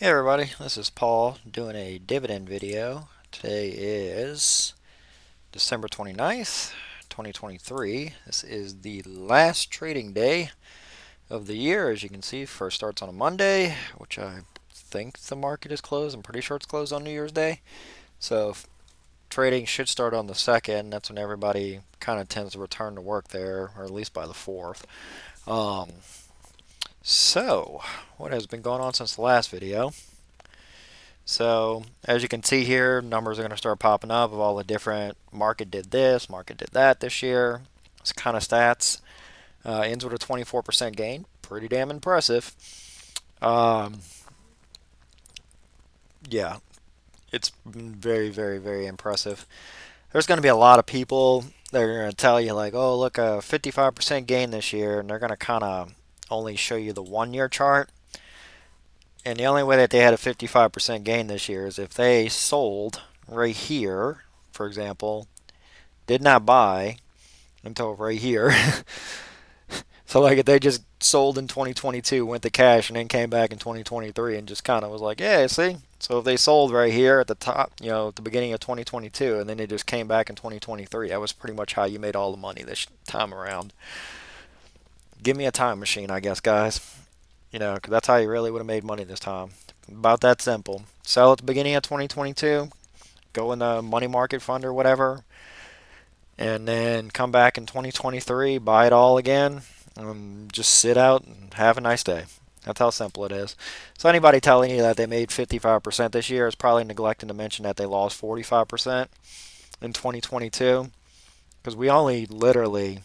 Hey everybody, this is Paul doing a dividend video. Today is December 29th, 2023. This is the last trading day of the year. As you can see, first starts on a Monday, which I think the market is closed. I'm pretty sure it's closed on New Year's Day. So trading should start on the 2nd. That's when everybody kind of tends to return to work there, or at least by the 4th. Um, so, what has been going on since the last video? So as you can see here, numbers are going to start popping up of all the different market did this, market did that this year. It's kind of stats. Ends with a 24% gain. Pretty damn impressive. Um, yeah, it's very, very, very impressive. There's going to be a lot of people that are going to tell you like, oh, look, a 55% gain this year, and they're going to kind of only show you the 1 year chart. And the only way that they had a 55% gain this year is if they sold right here, for example, did not buy until right here. So like if they just sold in 2022, went to cash, and then came back in 2023 and just kind of was like, yeah, see? So if they sold right here at the top, at the beginning of 2022, and then they just came back in 2023, that was pretty much how you made all the money this time around. Give me a time machine, I guess, guys. Because that's how you really would have made money this time. About that simple. Sell at the beginning of 2022, go in the money market fund or whatever, and then come back in 2023, buy it all again, and just sit out and have a nice day. That's how simple it is. So anybody telling you that they made 55% this year is probably neglecting to mention that they lost 45% in 2022, because we only literally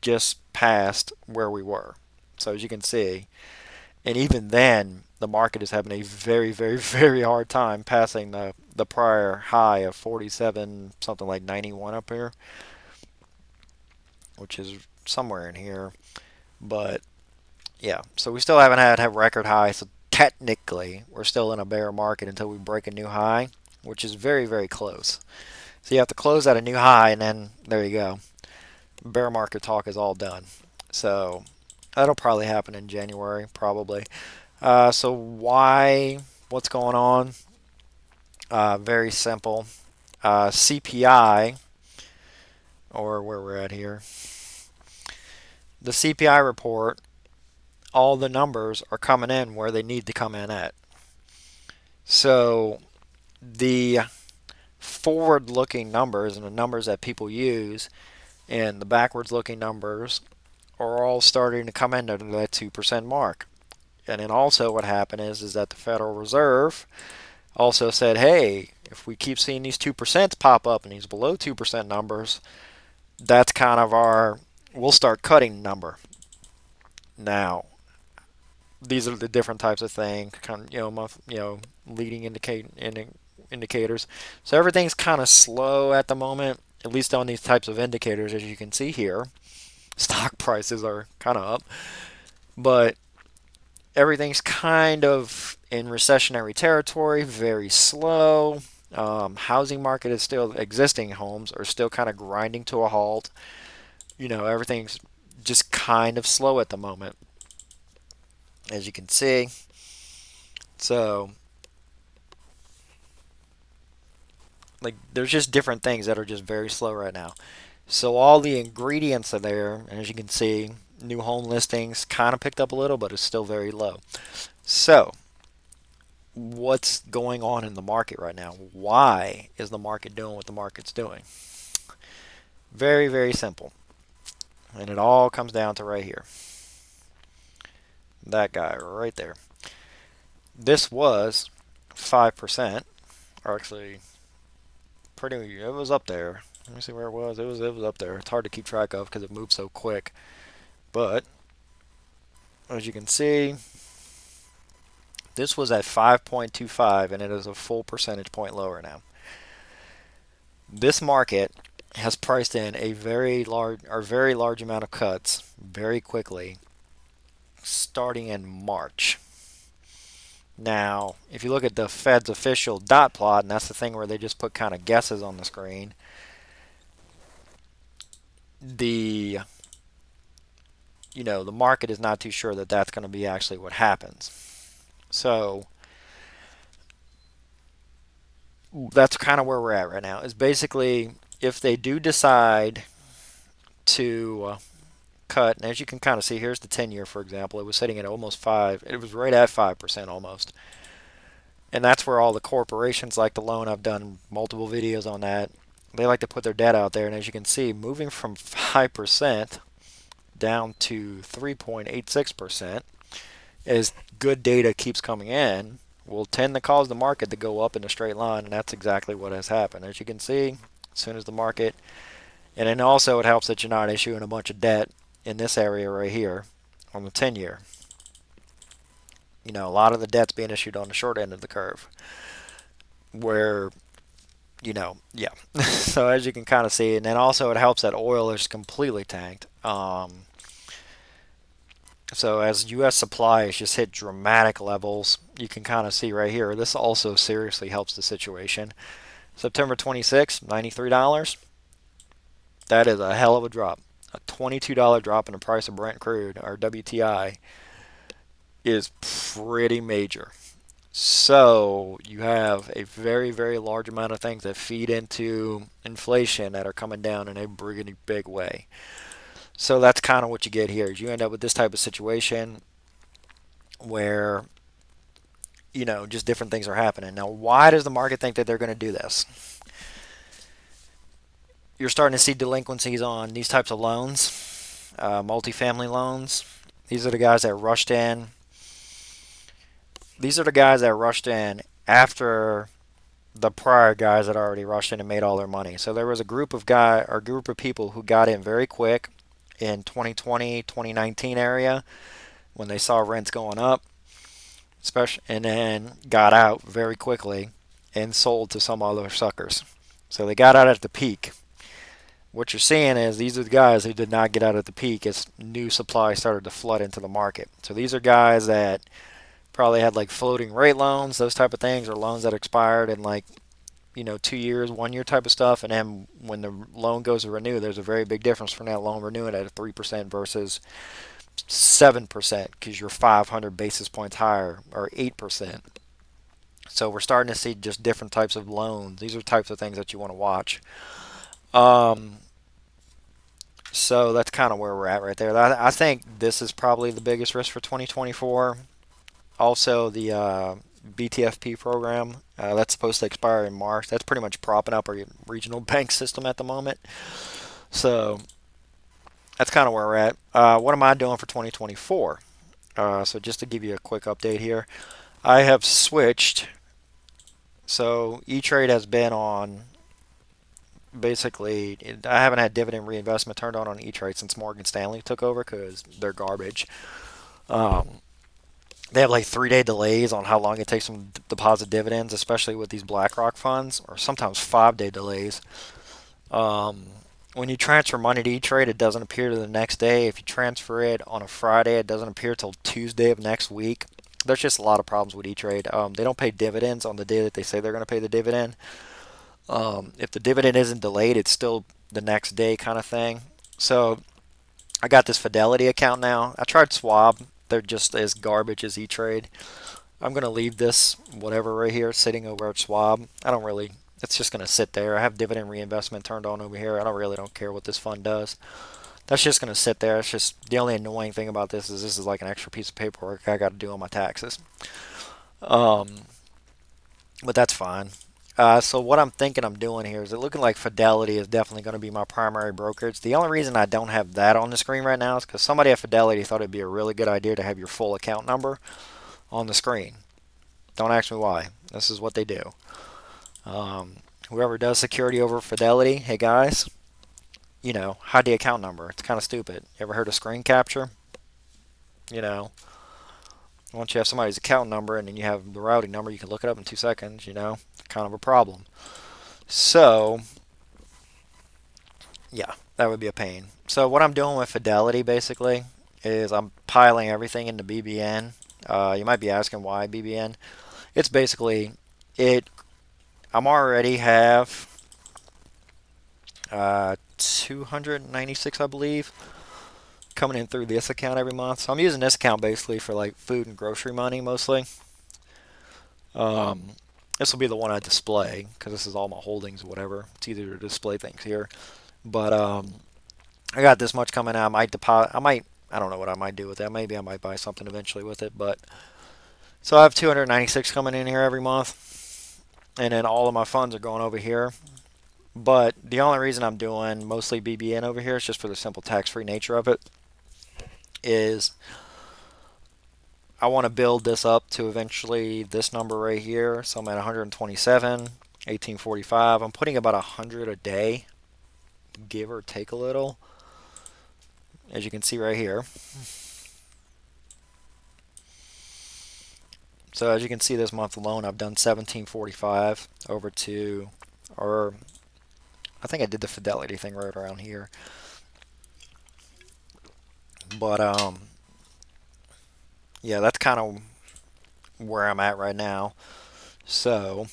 just passed where we were. So as you can see, and even then, the market is having a very, very, very hard time passing the prior high of 47, something like 91 up here, which is somewhere in here. But yeah, so we still haven't had a record high. So technically, we're still in a bear market until we break a new high, which is very, very close. So you have to close at a new high, and then there you go. Bear market talk is all done. So that'll probably happen in January, probably. So why? What's going on? Very simple. CPI, or where we're at here, the CPI report, all the numbers are coming in where they need to come in at. So the forward-looking numbers and the numbers that people use and the backwards-looking numbers are all starting to come into that 2% mark. And then also what happened is that the Federal Reserve also said, hey, if we keep seeing these 2% pop up and these below 2% numbers, that's kind of we'll start cutting number. Now, these are the different types of things, kind of, leading indicators. So everything's kind of slow at the moment, at least on these types of indicators, as you can see here. Stock prices are kind of up, but everything's kind of in recessionary territory, very slow. Housing market is still, existing homes are still kind of grinding to a halt. Everything's just kind of slow at the moment, as you can see. So, like, there's just different things that are just very slow right now. So all the ingredients are there, and as you can see, new home listings kind of picked up a little, but it's still very low. So, what's going on in the market right now? Why is the market doing what the market's doing? Very, very simple. And it all comes down to right here. That guy right there. This was 5%, or actually, it was up there. Let me see where it was. It was up there. It's hard to keep track of because it moved so quick. But as you can see, this was at 5.25, and it is a full percentage point lower now. This market has priced in a very large amount of cuts very quickly, starting in March. Now, if you look at the Fed's official dot plot, and that's the thing where they just put kind of guesses on the screen, the the market is not too sure that that's going to be actually what happens. So That's kind of where we're at right now. Is basically if they do decide to cut, and as you can kind of see, here's the 10-year, for example. It was sitting at almost 5. It was right at 5% almost. And that's where all the corporations like to loan. I've done multiple videos on that. They like to put their debt out there, and as you can see, moving from 5% down to 3.86% as good data keeps coming in will tend to cause the market to go up in a straight line, and that's exactly what has happened. As you can see, as soon as the market, and then also it helps that you're not issuing a bunch of debt in this area right here on the 10-year. You know, a lot of the debt's being issued on the short end of the curve, where yeah. So as you can kind of see, and then also it helps that oil is completely tanked. So as U.S. supply has just hit dramatic levels, you can kind of see right here. This also seriously helps the situation. September 26th, $93. That is a hell of a drop. A $22 drop in the price of Brent crude, or WTI, is pretty major. So you have a very, very large amount of things that feed into inflation that are coming down in a really big way. So that's kind of what you get here. Is you end up with this type of situation where just different things are happening. Now, why does the market think that they're going to do this? You're starting to see delinquencies on these types of loans, multifamily loans. These are the guys that rushed in. These are the guys that rushed in after the prior guys that already rushed in and made all their money. So there was a group of people who got in very quick in 2020, 2019 area when they saw rents going up, especially, and then got out very quickly and sold to some other suckers. So they got out at the peak. What you're seeing is these are the guys who did not get out at the peak as new supply started to flood into the market. So these are guys that probably had like floating rate loans, those type of things, or loans that expired in like 2 years, 1 year type of stuff. And then when the loan goes to renew, there's a very big difference from that loan renewing at a 3% versus 7% because you're 500 basis points higher, or 8%. So we're starting to see just different types of loans. These are types of things that you want to watch. Um, so that's kind of where we're at right there. I think this is probably the biggest risk for 2024. Also, the BTFP program that's supposed to expire in March. That's pretty much propping up our regional bank system at the moment. So that's kind of where we're at. What am I doing for 2024? So just to give you a quick update here, I have switched. So E-Trade has been on. Basically, I haven't had dividend reinvestment turned on E-Trade since Morgan Stanley took over because they're garbage. Um, they have like 3-day delays on how long it takes them to deposit dividends, especially with these BlackRock funds, or sometimes 5-day delays. Um, when you transfer money to E-Trade, it doesn't appear to the next day. If you transfer it on a Friday, it doesn't appear till Tuesday of next week. There's just a lot of problems with E-Trade. They don't pay dividends on the day that they say they're going to pay the dividend. If the dividend isn't delayed, it's still the next day kind of thing. So I got this Fidelity account now. I tried Schwab. They're just as garbage as E-Trade. I'm going to leave this whatever right here sitting over at Schwab. I don't really, it's just going to sit there. I have dividend reinvestment turned on over here. I don't care what this fund does. That's just going to sit there. It's just the only annoying thing about this is like an extra piece of paperwork I got to do on my taxes. Um, but that's fine. So what I'm thinking I'm doing here is it looking like Fidelity is definitely going to be my primary brokerage. The only reason I don't have that on the screen right now is because somebody at Fidelity thought it'd be a really good idea to have your full account number on the screen. Don't ask me why. This is what they do. Whoever does security over Fidelity, hey guys, hide the account number. It's kind of stupid. You ever heard of screen capture? You know, once you have somebody's account number and then you have the routing number, you can look it up in 2 seconds. Kind of a problem. So, yeah, that would be a pain. So what I'm doing with Fidelity basically is I'm piling everything into BBN. You might be asking why BBN. It's basically it. I'm already have 296, I believe, coming in through this account every month. So I'm using this account basically for like food and grocery money mostly. Um, This will be the one I display because this is all my holdings or whatever. It's easier to display things here. But I got this much coming out. I might deposit. I might. I don't know what I might do with that. Maybe I might buy something eventually with it. But so I have 296 coming in here every month, and then all of my funds are going over here. But the only reason I'm doing mostly BBN over here is just for the simple tax-free nature of it. Is I want to build this up to eventually this number right here. So I'm at 127, 1845. I'm putting about 100 a day, give or take a little, as you can see right here. So as you can see this month alone, I've done 1745 over to, or I think I did the fidelity thing right around here. But yeah, that's kind of where I'm at right now. So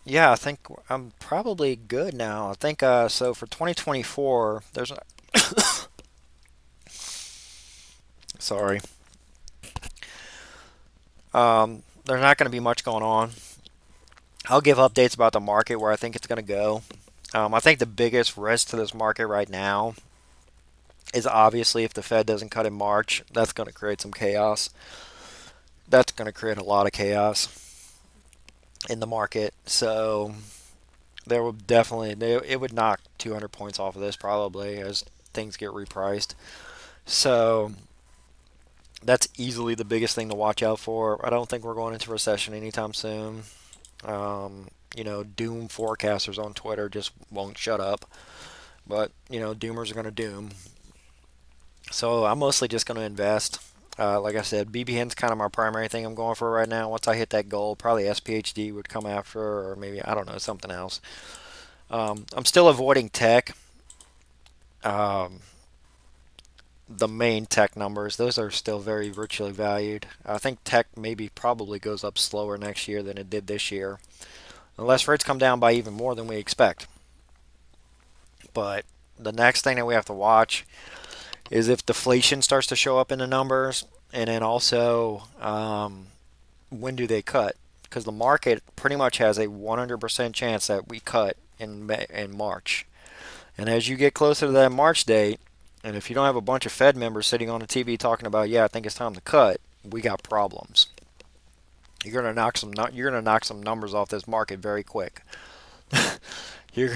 yeah, I think I'm probably good now. I think so for 2024, there's sorry, there's not going to be much going on. I'll give updates about the market where I think it's going to go. I think the biggest risk to this market right now is obviously if the Fed doesn't cut in March, that's going to create some chaos. That's going to create a lot of chaos in the market. So there will definitely it would knock 200 points off of this probably as things get repriced. So that's easily the biggest thing to watch out for. I don't think we're going into recession anytime soon. Doom forecasters on Twitter just won't shut up. But doomers are going to doom. So I'm mostly just going to invest. Like I said, BBN's kind of my primary thing I'm going for right now. Once I hit that goal, probably SPHD would come after, or maybe I don't know something else. I'm still avoiding tech. Um, the main tech numbers, those are still very virtually valued. I think tech maybe probably goes up slower next year than it did this year, unless rates come down by even more than we expect. But the next thing that we have to watch is if deflation starts to show up in the numbers, and then also when do they cut? Because the market pretty much has a 100% chance that we cut in March. And as you get closer to that March date, and if you don't have a bunch of Fed members sitting on the TV talking about, yeah, I think it's time to cut, we got problems. You're gonna knock some numbers off this market very quick. you're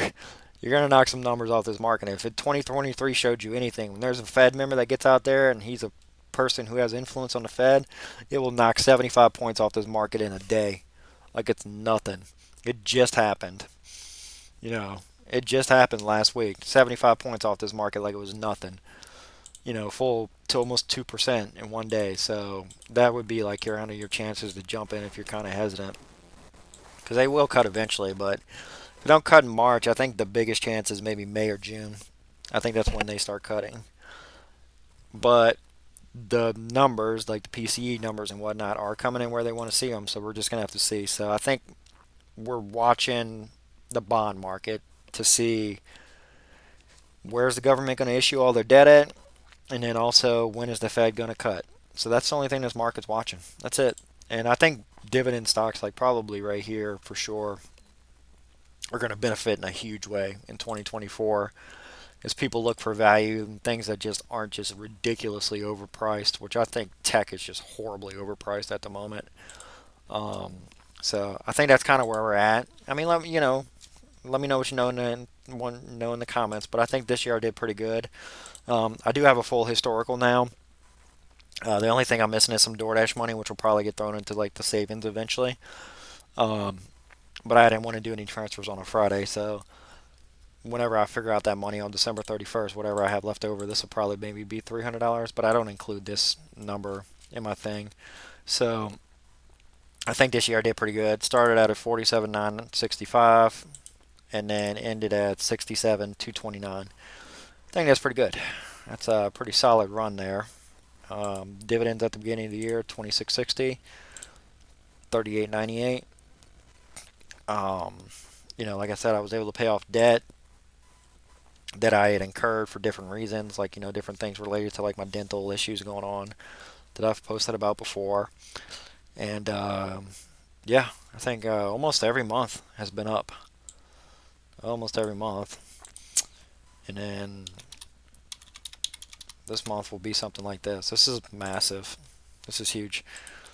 you're gonna knock some numbers off this market. If 2023 showed you anything, when there's a Fed member that gets out there and he's a person who has influence on the Fed, it will knock 75 points off this market in a day, like it's nothing. It just happened. You know, it just happened last week. 75 points off this market like it was nothing. Full to almost 2% in one day. So that would be like your chances to jump in if you're kind of hesitant. Because they will cut eventually, but if they don't cut in March, I think the biggest chance is maybe May or June. I think that's when they start cutting. But the numbers, like the PCE numbers and whatnot, are coming in where they want to see them. So we're just going to have to see. So I think we're watching the bond market to see where's the government going to issue all their debt at, and then also when is the Fed going to cut. So that's the only thing this market's watching. That's it. And I think dividend stocks, like probably right here for sure, are going to benefit in a huge way in 2024 as people look for value and things that just aren't just ridiculously overpriced, which I think tech is just horribly overpriced at the moment. Um, so I think that's kind of where we're at. I mean, let me know what you know in the comments. But I think this year I did pretty good. I do have a full historical now. The only thing I'm missing is some DoorDash money, which will probably get thrown into like the savings eventually. Um, but I didn't want to do any transfers on a Friday, so whenever I figure out that money on December 31st, whatever I have left over, this will probably maybe be $300. But I don't include this number in my thing, so I think this year I did pretty good. Started out at 47,965 and then ended at 67,229. I think that's pretty good. That's a pretty solid run there. Dividends at the beginning of the year 26.60, 38.98. Like I said, I was able to pay off debt that I had incurred for different reasons, like different things related to like my dental issues going on. that I've posted about before. And yeah, I think almost every month has been up. Almost every month. And then this month will be something like this. This is massive. This is huge.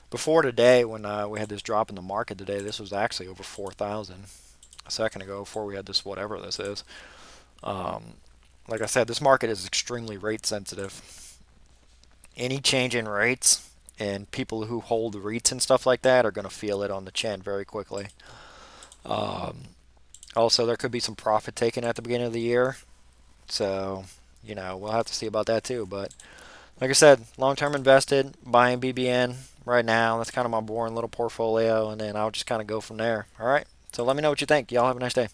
Before today, when we had this drop in the market today, this was actually over 4,000 a second ago before we had this whatever this is. Um, like I said, this market is extremely rate sensitive. Any change in rates and people who hold REITs and stuff like that are going to feel it on the chin very quickly. Um, Also, there could be some profit taken at the beginning of the year. So, we'll have to see about that too. But like I said, long term invested, buying BBN right now. That's kind of my boring little portfolio. And then I'll just kind of go from there. All right. So let me know what you think. Y'all have a nice day.